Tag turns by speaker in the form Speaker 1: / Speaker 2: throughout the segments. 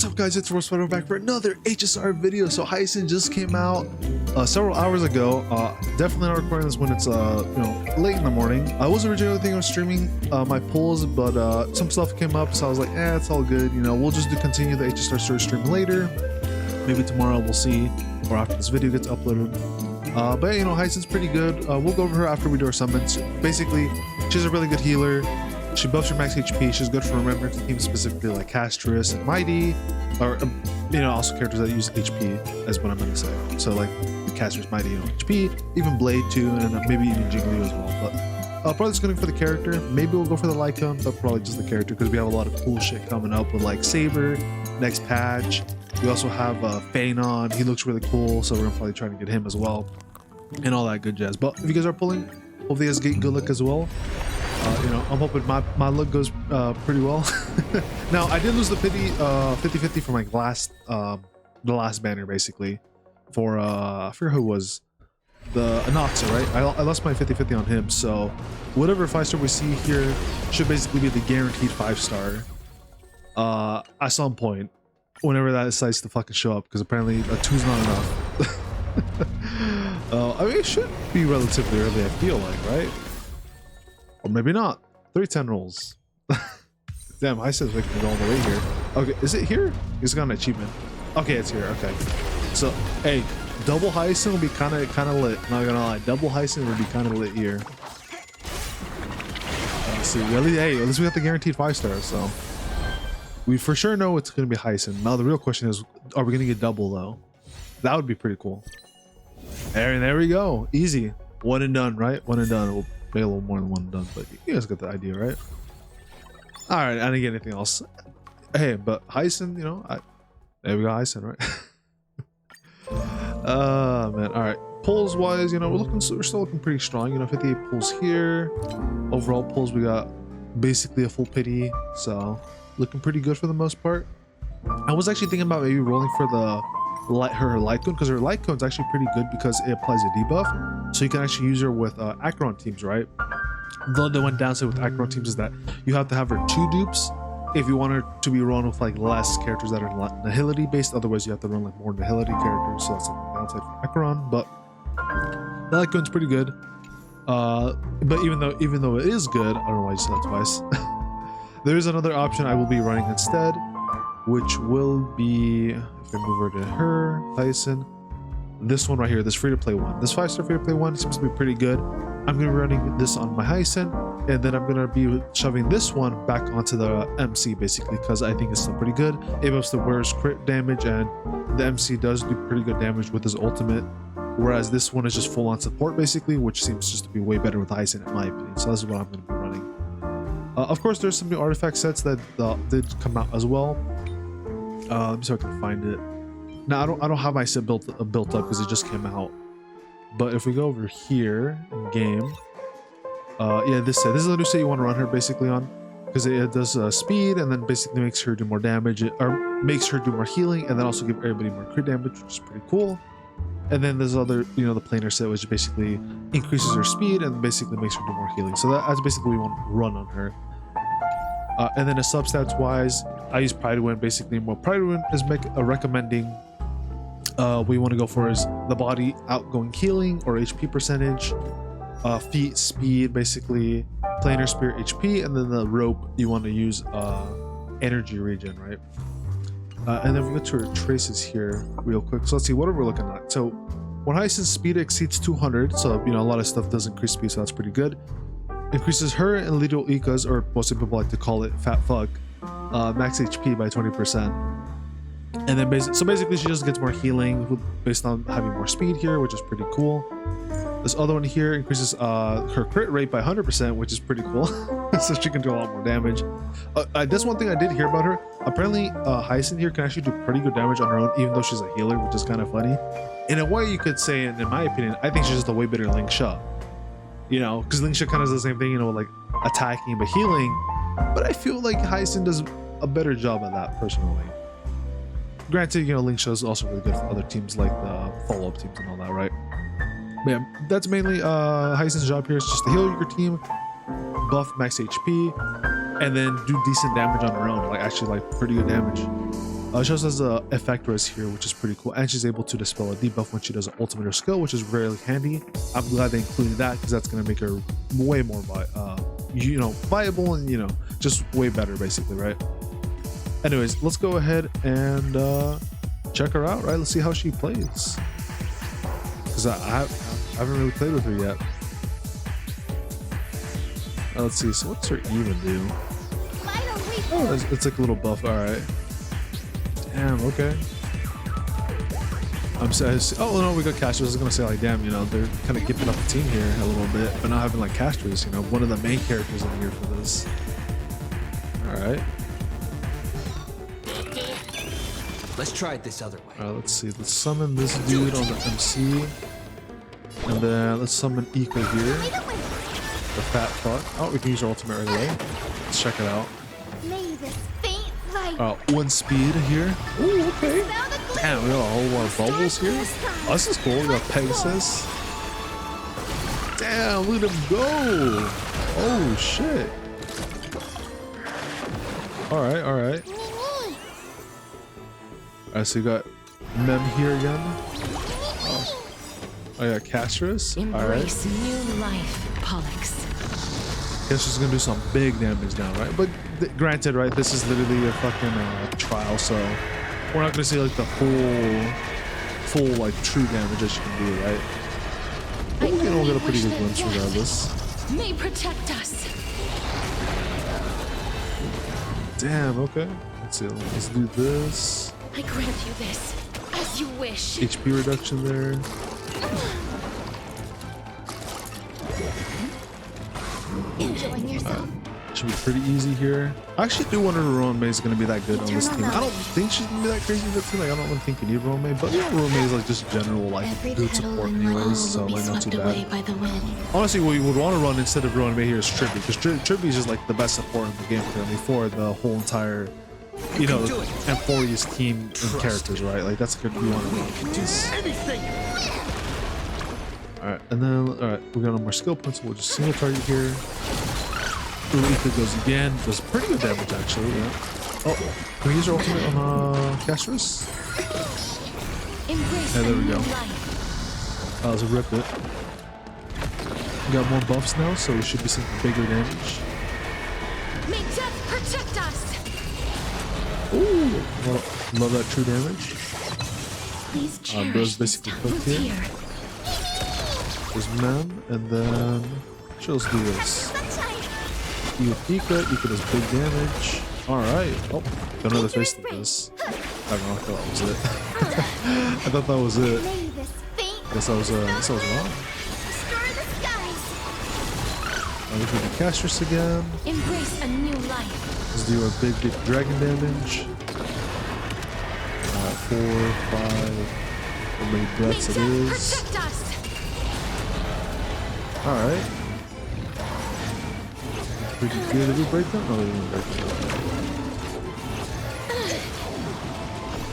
Speaker 1: What's up, guys? It's Spiderwolf back for another HSR video. So Hyacine just came out several hours ago. Definitely not recording this when it's late in the morning. I was originally thinking of streaming my pulls, but some stuff came up, so I was like, it's all good. We'll just continue the HSR story stream later. Maybe tomorrow, we'll see, or after this video gets uploaded. But Hyacine's pretty good. We'll go over her after we do our summons. Basically, she's a really good healer. She buffs your max HP. She's good for remembrance teams, specifically like Castorice and Mydei, or also characters that use HP, is what I'm gonna say. So like Castorice, Mydei, HP, even Blade too, and maybe even Jiggly as well. But probably just going for the character. Maybe we'll go for the Lycone, but probably just the character because we have a lot of cool shit coming up with like Saber next patch. We also have Phanon. He looks really cool, so we're gonna probably try to get him as well, and all that good jazz. But if you guys are pulling, hopefully you guys get good luck as well. I'm hoping my luck goes pretty well. Now, I did lose the pity 50-50 for my the last banner, basically. For I forget who it was, the Anoxa, right? I lost my 50-50 on him, so whatever 5-star we see here should basically be the guaranteed 5-star. At some point, whenever that decides to fucking show up, because apparently a 2's not enough. I mean, it should be relatively early, I feel like, right? Or maybe not. 310 rolls. Damn, Hyacine's making it all the way here. Okay, is it here? He's got an achievement. Okay, it's here. Okay. So, hey, double Hyacine will be kind of lit. Not gonna lie, double Hyacine would be kind of lit here. Let's see. At least we got the guaranteed 5-star, so we for sure know it's gonna be Hyacine. Now the real question is, are we gonna get double though? That would be pretty cool. There we go. Easy. One and done, right? One and done. We'll make a little more than one and done, but you guys got the idea, right? All right, I didn't get anything else. Hey, but Hyacine, there we go, Hyacine, right? Man. All right, pulls wise, we're still looking pretty strong. 58 pulls here. Overall pulls, we got basically a full pity, so looking pretty good for the most part. I was actually thinking about maybe rolling for her Lycone, because her Lycone is actually pretty good because it applies a debuff, so you can actually use her with Acheron teams, right? Though the one downside with Acheron teams is that you have to have her 2 dupes if you want her to be run with like less characters that are nihility based. Otherwise you have to run like more nihility characters, so that's a downside for Acheron. But the Lycone's pretty good. But even though it is good, I don't know why I just said that twice. There is another option I will be running instead, which will be, if I move over to her, Hyacine, this one right here, this free-to-play one. This 5-star free-to-play one seems to be pretty good. I'm going to be running this on my Hyacine, and then I'm going to be shoving this one back onto the MC, basically, because I think it's still pretty good. It buffs the wearer's crit damage, and the MC does do pretty good damage with his ultimate, whereas this one is just full-on support, basically, which seems just to be way better with Hyacine, in my opinion. So this is what I'm going to be running. Of course, there's some new artifact sets that did come out as well. Let me see if I can find it. Now I don't have my set built up because it just came out. But if we go over here in game, this is the new set you want to run her basically on, because it does speed and then basically makes her do more damage, or makes her do more healing, and then also give everybody more crit damage, which is pretty cool. And then there's other, the planar set, which basically increases her speed and basically makes her do more healing. So that's basically what we want to run on her. And then the substats wise, I use Pride Win basically. And what Pride Win is recommending, we want to go for is the body outgoing healing or HP percentage, feet speed basically, planar spirit HP, and then the rope you want to use energy regen, right? And then we go to our traces here real quick. So let's see, what are we looking at? So when Hyacine's speed exceeds 200, so a lot of stuff does increase speed, so that's pretty good. Increases her and Little Ika's, or most people like to call it fat fuck, max HP by 20%. And then basically she just gets more healing based on having more speed here, which is pretty cool. This other one here increases her crit rate by 100%, which is pretty cool. So she can do a lot more damage. That's one thing I did hear about her. Apparently Hyacine here can actually do pretty good damage on her own, even though she's a healer, which is kind of funny. In a way you could say, and in my opinion, I think she's just a way better Ling Sha. Because Ling Sha kind of does the same thing, like attacking but healing. But I feel like Hyacine does a better job at that personally. Granted, Ling Sha is also really good for other teams like the follow-up teams and all that, right? But yeah, that's mainly Hyacine's job here, is just to heal your team, buff max HP, and then do decent damage on her own, like actually like pretty good damage. She also has a effect res here, which is pretty cool, and she's able to dispel a debuff when she does an ultimate or skill, which is really handy. I'm glad they included that because that's going to make her way more viable and just way better basically, right? Anyways, let's go ahead and check her out, right? Let's see how she plays, because I haven't really played with her yet. Let's see, so what's her even do? Oh, it's like a little buff. All right. Damn, okay. Oh no, we got Castorice. I was gonna say, like, damn, they're kind of keeping up the team here a little bit, but not having like Castorice, one of the main characters in here for this. All right.
Speaker 2: Let's try it this other way.
Speaker 1: All right, let's see. Let's summon this dude on the MC, and then let's summon Eco here, the fat fuck. Oh, we can use our ultimate right away. Let's check it out. One speed here. Ooh, okay. Damn, we got a whole lot of bubbles here. Oh, this is cool. We got Pegasus. Damn, look at him go. Oh, shit. All right. All right, so we got Mem here again. Oh, I got Castorice. All right.
Speaker 3: Embrace new life, Pollux.
Speaker 1: Guess she's gonna do some big damage now, right? But granted, right, this is literally a fucking trial, so we're not gonna see like the full like true damage that she can do, right? But we'll get a pretty good glimpse regardless.
Speaker 3: May protect us.
Speaker 1: Damn. Okay. Let's see. Let's do this.
Speaker 3: I grant you this, as you wish.
Speaker 1: HP reduction there.
Speaker 3: Enjoying yourself.
Speaker 1: Should be pretty easy here. I actually do wonder if Rowan is going to be that good on this team. I don't think she's going to be that crazy good too. Like, I don't really think you need Rowan, but Rowan is like just general like good support anyways, so like not too bad. Honestly, what you would want to run instead of Rowan here is Tribby, because Tribby is just like the best support in the game for the whole entire, Amphoria's team and characters, right? Like that's good. You want to run. All right, and then we got no more skill points, so we'll just single target here. Ulika goes again, does pretty good damage actually. Yeah. Oh, can we use our ultimate on Castorice? Yeah, there we go. Let's rip it. We got more buffs now, so we should be seeing bigger damage.
Speaker 3: May death protect us.
Speaker 1: Ooh, love that true damage. Bro's basically cooked here. There's Mem, and then let's do this. With Ika does big damage. Alright. Oh, got another face to this. I don't know, I thought that was it. I thought that was it. I guess I was wrong. We can do Castorice again.
Speaker 3: Embrace a new life.
Speaker 1: Let's do our big dragon damage. 4, 5. How many breaths it is. Alright. Pretty good. Did we break them? No, we didn't break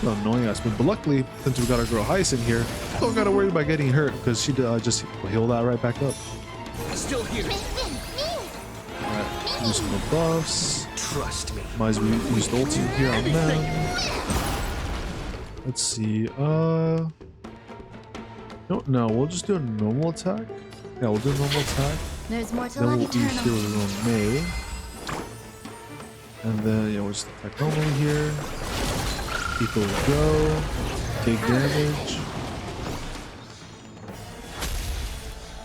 Speaker 1: them. Annoying ass, but luckily, since we got our girl Hyacine here, don't gotta worry about getting hurt because she just heal that right back up.
Speaker 2: Still here.
Speaker 1: Alright, use some more buffs.
Speaker 2: Trust me.
Speaker 1: Might as well use the ultimate here on them. Let's see. No, we'll just do a normal attack. Yeah, we'll do a normal attack.
Speaker 3: There's more to
Speaker 1: Then
Speaker 3: love
Speaker 1: we'll
Speaker 3: eternal.
Speaker 1: heal with our May. And then, yeah, we'll just attack normally here. People will go. Big damage.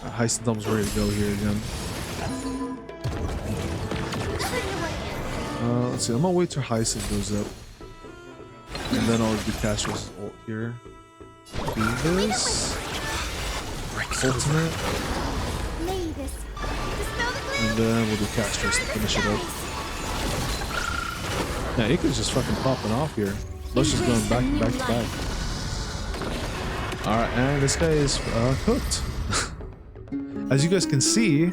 Speaker 1: Hyacine almost ready to go here again. Let's see. I'm gonna wait till Hyacine goes up. And then I'll do Castorice's ult here. Do this. Ultimate. And then we'll do Castorice to finish it up. Yeah, Ika's just fucking popping off here. Let's just going back to back. Alright, and this guy is cooked. As you guys can see,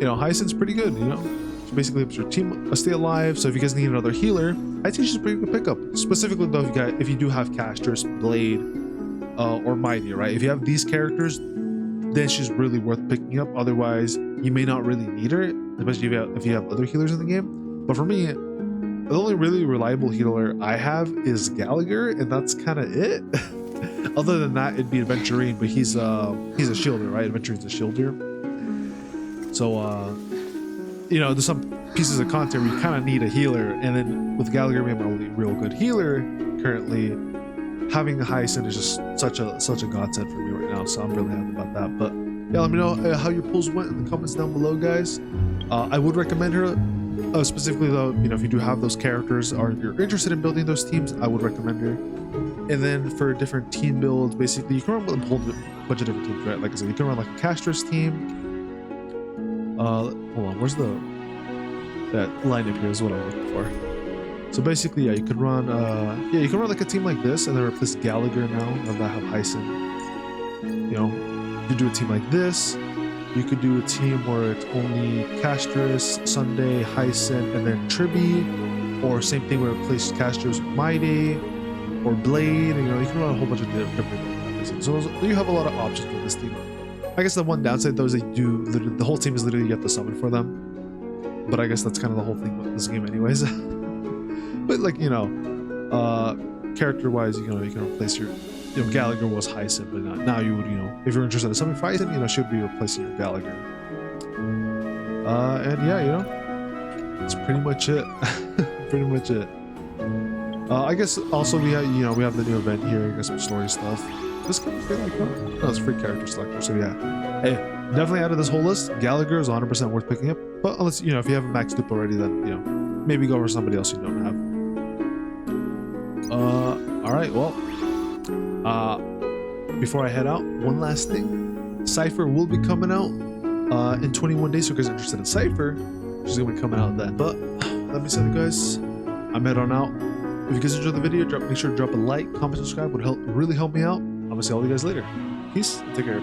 Speaker 1: Hyacine's pretty good, She basically helps your team stay alive, so if you guys need another healer, I think she's a pretty good pickup. Specifically though, if you do have Castorice, Blade, or Mydei, right? If you have these characters, then she's really worth picking up. Otherwise, you may not really need her, especially if you have other healers in the game. But for me, the only really reliable healer I have is Gallagher, and that's kind of it. Other than that, it'd be Aventurine, but he's a shielder, right? Aventurine's a shielder. So you know, there's some pieces of content where you kind of need a healer, and then with Gallagher being my only real good healer currently, having the Hyacine is just such a godsend for me right now. So I'm really happy about that. But yeah, let me know how your pulls went in the comments down below, guys. I would recommend her. Specifically though, you know, if you do have those characters or you're interested in building those teams, I would recommend her. And then for different team builds, basically you can run with a whole bunch of different teams, right? Like I said, you can run like a Castorice team. Hold on, where's that lineup here is what I'm looking for. So basically, yeah, you can run you can run like a team like this and then replace Gallagher now that I have Hyacine. You know, you could do a team like this. You could do a team where it's only Castorice, Sunday, Hyacine, and then Tribby, or same thing where it replaces Castorice with Mydei or Blade. And, you know, you can run a whole bunch of different. So you have a lot of options with this team. I guess the one downside though is they do literally, the whole team is literally you have to summon for them. But I guess that's kind of the whole thing with this game, anyways. But like, you know, character-wise, you know, you can replace your. You know, Gallagher was Hyacine, but now you would, you know, if you're interested in something for Hyacine, you know, should be replacing your Gallagher. And yeah, you know, that's pretty much it. Pretty much it. I guess also we have, you know, we have the new event here. You got some story stuff. This could be like, no, it's free character selector. So yeah, hey, definitely out of this whole list, Gallagher is 100% worth picking up. But unless, you know, if you haven't maxed up already, then, you know, maybe go for somebody else you don't have. All right, well. Before I head out, one last thing. Cipher will be coming out in 21 days. So if you guys are interested in Cipher, she's gonna be coming out then. But that being said, guys, I'm head on out. If you guys enjoyed the video, make sure to drop a like, comment, subscribe. Would really help me out. I'm gonna see all you guys later. Peace. Take care.